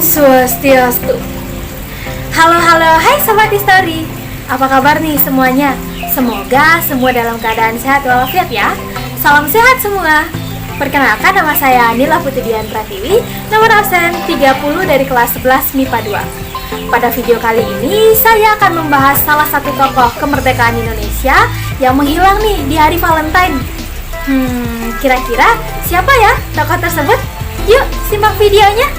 Swastiastu. Halo, hai Sobat History. Apa kabar nih semuanya? Semoga semua dalam keadaan sehat walafiat ya. Salam sehat semua. Perkenalkan, nama saya Nila Putudian Pratiwi, nomor absen 30 dari kelas 11 MIPA 2. Pada video kali ini, saya akan membahas salah satu tokoh kemerdekaan Indonesia yang menghilang nih di hari Valentine. Kira-kira siapa ya tokoh tersebut? Yuk, simak videonya.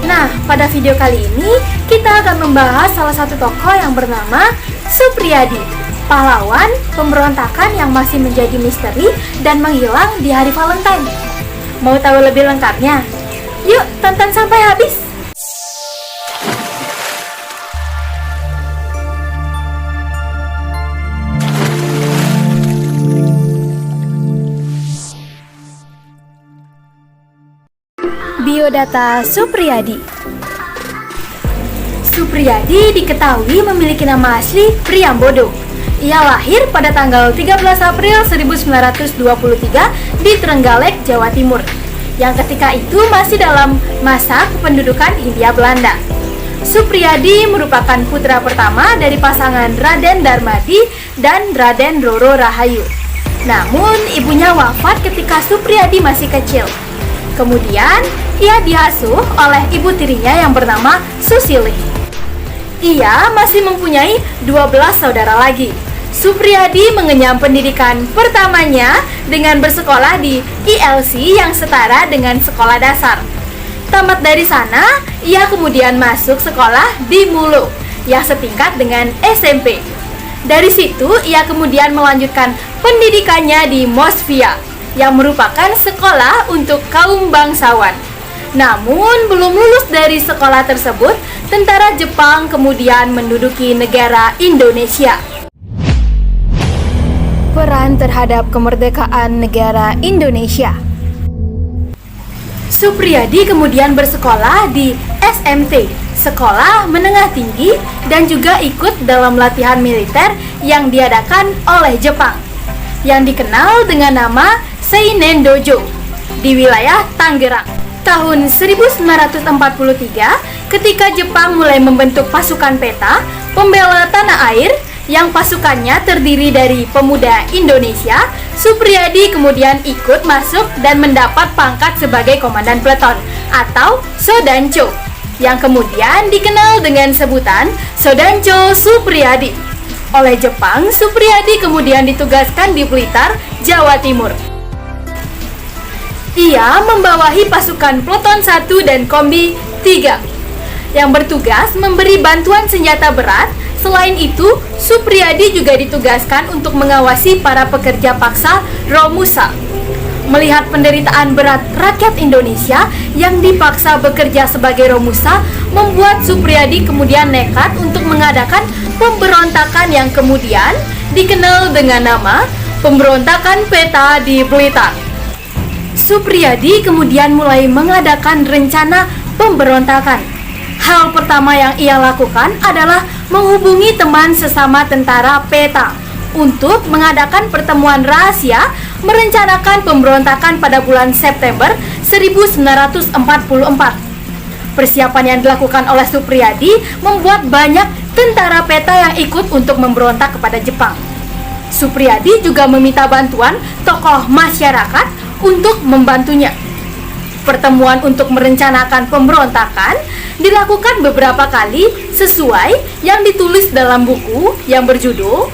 Nah, pada video kali ini kita akan membahas salah satu tokoh yang bernama Suprijadi, pahlawan pemberontakan yang masih menjadi misteri dan menghilang di hari Valentine. Mau tahu lebih lengkapnya? Yuk, tonton sampai habis. Biodata Suprijadi. Suprijadi diketahui memiliki nama asli Priambodo. Ia lahir pada tanggal 13 April 1923 di Trenggalek, Jawa Timur, yang ketika itu masih dalam masa kependudukan Hindia Belanda. Suprijadi merupakan putra pertama dari pasangan Raden Darmadi dan Raden Roro Rahayu. Namun, ibunya wafat ketika Suprijadi masih kecil. Kemudian, ia diasuh oleh ibu tirinya yang bernama Susili. Ia masih mempunyai 12 saudara lagi. Suprijadi mengenyam pendidikan pertamanya dengan bersekolah di ILC yang setara dengan sekolah dasar. Tamat dari sana, ia kemudian masuk sekolah di Mulo yang setingkat dengan SMP. Dari situ, ia kemudian melanjutkan pendidikannya di Mosvia yang merupakan sekolah untuk kaum bangsawan. Namun, belum lulus dari sekolah tersebut, tentara Jepang kemudian menduduki negara Indonesia. Peran terhadap kemerdekaan negara Indonesia. Suprijadi kemudian bersekolah di SMT, Sekolah Menengah Tinggi, dan juga ikut dalam latihan militer yang diadakan oleh Jepang, yang dikenal dengan nama Seinen Dojo di wilayah Tangerang. Tahun 1943, ketika Jepang mulai membentuk pasukan peta pembela tanah air yang pasukannya terdiri dari pemuda Indonesia, Suprijadi kemudian ikut masuk dan mendapat pangkat sebagai komandan peleton atau Sodancho, yang kemudian dikenal dengan sebutan Sodancho Suprijadi. Oleh Jepang, Suprijadi kemudian ditugaskan di Blitar, Jawa Timur. Ia membawahi pasukan Peleton 1 dan Kombi 3 yang bertugas memberi bantuan senjata berat. Selain itu, Suprijadi juga ditugaskan untuk mengawasi para pekerja paksa Romusa. Melihat penderitaan berat rakyat Indonesia yang dipaksa bekerja sebagai Romusa, membuat Suprijadi kemudian nekat untuk mengadakan pemberontakan yang kemudian dikenal dengan nama Pemberontakan Peta di Blitar. Suprijadi kemudian mulai mengadakan rencana pemberontakan. Hal pertama yang ia lakukan adalah menghubungi teman sesama tentara peta untuk mengadakan pertemuan rahasia merencanakan pemberontakan pada bulan September 1944. Persiapan yang dilakukan oleh Suprijadi membuat banyak tentara peta yang ikut untuk memberontak kepada Jepang. Suprijadi juga meminta bantuan tokoh masyarakat untuk membantunya. Pertemuan untuk merencanakan pemberontakan dilakukan beberapa kali sesuai yang ditulis dalam buku yang berjudul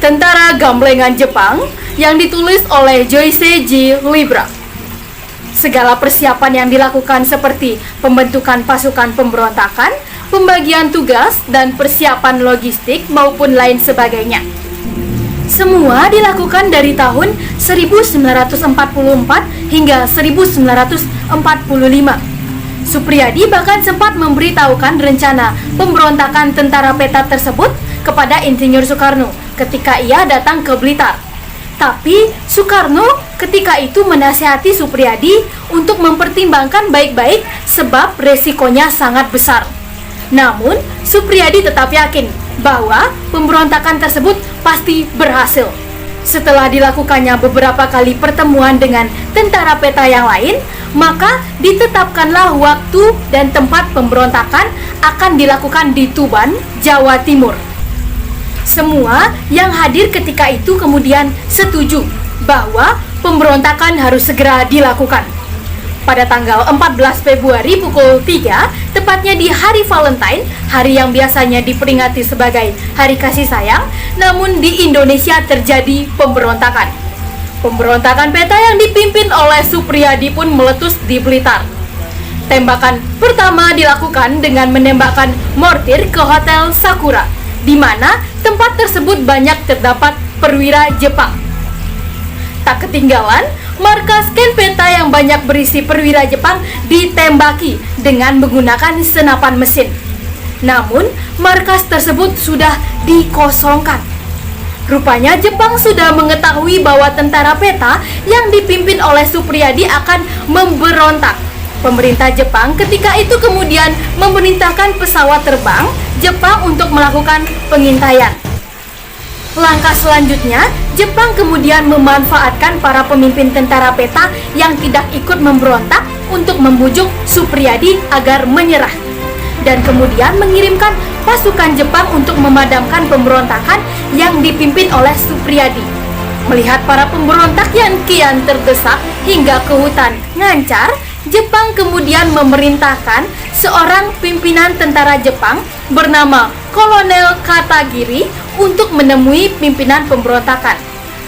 Tentara Gamblengan Jepang yang ditulis oleh Joyce J. Libra. Segala persiapan yang dilakukan seperti pembentukan pasukan pemberontakan, pembagian tugas, dan persiapan logistik maupun lain sebagainya. Semua dilakukan dari tahun 1944 hingga 1945. Suprijadi bahkan sempat memberitahukan rencana pemberontakan tentara peta tersebut kepada Insinyur Soekarno ketika ia datang ke Blitar. Tapi Soekarno ketika itu menasihati Suprijadi untuk mempertimbangkan baik-baik sebab resikonya sangat besar. Namun, Suprijadi tetap yakin bahwa pemberontakan tersebut pasti berhasil. Setelah dilakukannya beberapa kali pertemuan dengan tentara peta yang lain, maka ditetapkanlah waktu dan tempat pemberontakan akan dilakukan di Tuban, Jawa Timur. Semua yang hadir ketika itu kemudian setuju bahwa pemberontakan harus segera dilakukan. Pada tanggal 14 Februari pukul 3, tepatnya di hari Valentine, hari yang biasanya diperingati sebagai Hari Kasih Sayang, namun di Indonesia terjadi pemberontakan. Pemberontakan peta yang dipimpin oleh Suprijadi pun meletus di Blitar. Tembakan pertama dilakukan dengan menembakkan mortir ke Hotel Sakura, di mana tempat tersebut banyak terdapat perwira Jepang. Tak ketinggalan, markas Ken Peta yang banyak berisi perwira Jepang ditembaki dengan menggunakan senapan mesin. Namun, markas tersebut sudah dikosongkan. Rupanya Jepang sudah mengetahui bahwa tentara peta yang dipimpin oleh Suprijadi akan memberontak. Pemerintah Jepang ketika itu kemudian memerintahkan pesawat terbang Jepang untuk melakukan pengintaian. Langkah selanjutnya, Jepang kemudian memanfaatkan para pemimpin tentara peta yang tidak ikut memberontak untuk membujuk Suprijadi agar menyerah, dan kemudian mengirimkan pasukan Jepang untuk memadamkan pemberontakan yang dipimpin oleh Suprijadi. Melihat para pemberontak yang kian terdesak hingga ke hutan Ngancar, Jepang kemudian memerintahkan seorang pimpinan tentara Jepang bernama Kolonel Katagiri untuk menemui pimpinan pemberontakan.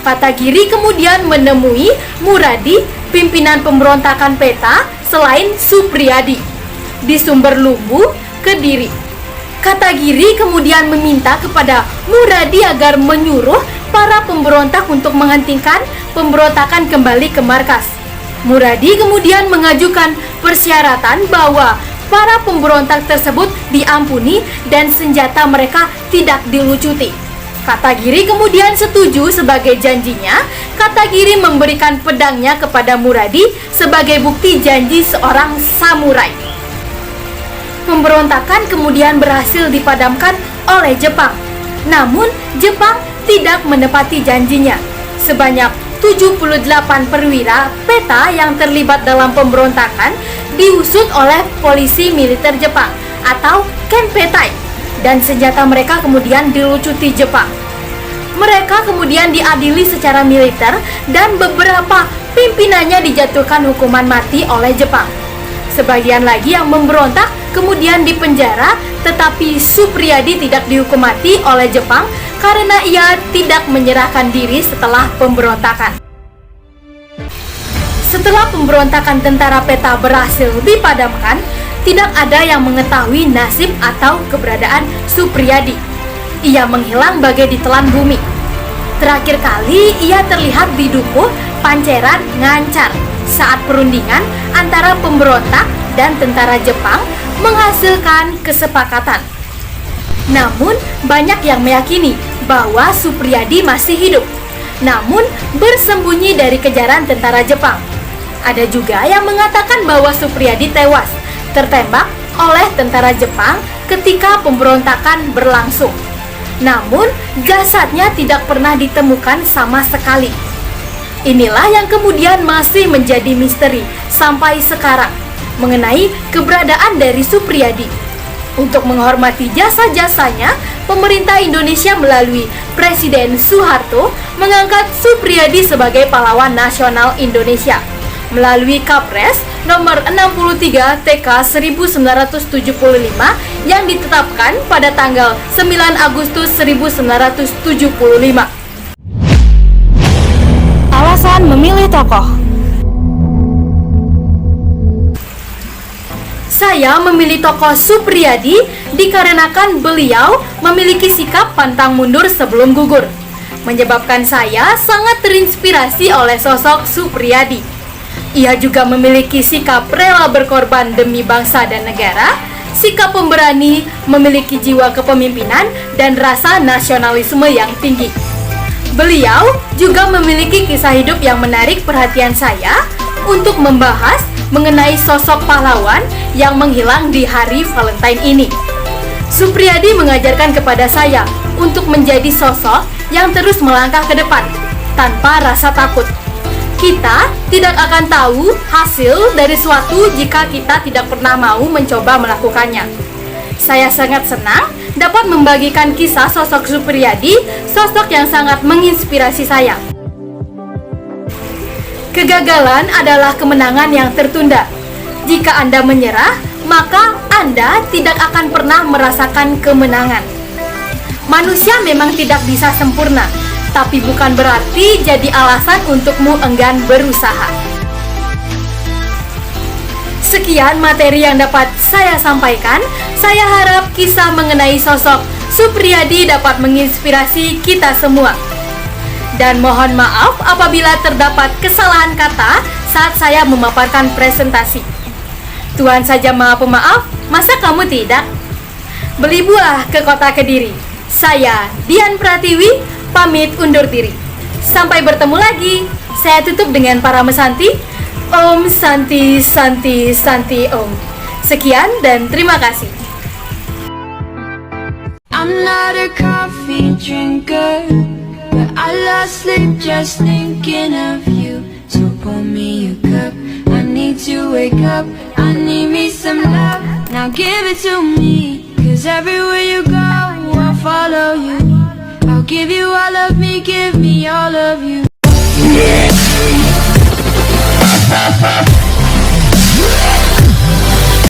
Katagiri kemudian menemui Muradi, pimpinan pemberontakan peta selain Suprijadi, di Sumberlumbu, Kediri. Katagiri kemudian meminta kepada Muradi agar menyuruh para pemberontak untuk menghentikan pemberontakan kembali ke markas. Muradi kemudian mengajukan persyaratan bahwa para pemberontak tersebut diampuni dan senjata mereka tidak dilucuti. Katagiri kemudian setuju. Sebagai janjinya, Katagiri memberikan pedangnya kepada Muradi sebagai bukti janji seorang samurai. Pemberontakan kemudian berhasil dipadamkan oleh Jepang. Namun, Jepang tidak menepati janjinya. Sebanyak 78 perwira peta yang terlibat dalam pemberontakan diusut oleh polisi militer Jepang atau Kenpetai, dan senjata mereka kemudian dilucuti Jepang. Mereka kemudian diadili secara militer dan beberapa pimpinannya dijatuhkan hukuman mati oleh Jepang. Sebagian lagi yang memberontak kemudian dipenjara, tetapi Suprijadi tidak dihukum mati oleh Jepang karena ia tidak menyerahkan diri setelah pemberontakan. Setelah pemberontakan tentara peta berhasil dipadamkan, tidak ada yang mengetahui nasib atau keberadaan Suprijadi. Ia menghilang bagai ditelan bumi. Terakhir kali ia terlihat di Dukuh, Panceran, Ngancar saat perundingan antara pemberontak dan tentara Jepang menghasilkan kesepakatan. Namun, banyak yang meyakini bahwa Suprijadi masih hidup, namun bersembunyi dari kejaran tentara Jepang. Ada juga yang mengatakan bahwa Suprijadi tewas, tertembak oleh tentara Jepang ketika pemberontakan berlangsung. Namun, jasadnya tidak pernah ditemukan sama sekali. Inilah yang kemudian masih menjadi misteri sampai sekarang mengenai keberadaan dari Suprijadi. Untuk menghormati jasa-jasanya, pemerintah Indonesia melalui Presiden Soeharto mengangkat Suprijadi sebagai pahlawan nasional Indonesia melalui Kapres nomor 63 TK 1975 yang ditetapkan pada tanggal 9 Agustus 1975. Alasan memilih tokoh. Saya memilih tokoh Suprijadi dikarenakan beliau memiliki sikap pantang mundur sebelum gugur, menyebabkan saya sangat terinspirasi oleh sosok Suprijadi. Ia juga memiliki sikap rela berkorban demi bangsa dan negara, sikap pemberani, memiliki jiwa kepemimpinan, dan rasa nasionalisme yang tinggi. Beliau juga memiliki kisah hidup yang menarik perhatian saya untuk membahas mengenai sosok pahlawan yang menghilang di hari Valentine ini. Suprijadi mengajarkan kepada saya untuk menjadi sosok yang terus melangkah ke depan, tanpa rasa takut. Kita tidak akan tahu hasil dari suatu jika kita tidak pernah mau mencoba melakukannya. Saya sangat senang dapat membagikan kisah sosok Supriyadi, sosok yang sangat menginspirasi saya. Kegagalan adalah kemenangan yang tertunda. Jika Anda menyerah, maka Anda tidak akan pernah merasakan kemenangan. Manusia memang tidak bisa sempurna, tapi bukan berarti jadi alasan untukmu enggan berusaha. Sekian materi yang dapat saya sampaikan. Saya harap kisah mengenai sosok Supriyadi dapat menginspirasi kita semua. Dan mohon maaf apabila terdapat kesalahan kata saat saya memaparkan presentasi. Tuhan saja Maha Pemaaf, masa kamu tidak? Beli buah ke kota Kediri. Saya, Dian Pratiwi, pamit undur diri. Sampai bertemu lagi. Saya tutup dengan para mesanti. Om Santi Santi Santi Om. Sekian dan terima kasih. I'm not a coffee drinker, but I lost sleep just thinking of you. So pour me a cup, I need to wake up, I need me some love. Now give it to me, 'cause everywhere you go, I'll follow you. I'll give you all of me, give me all of you.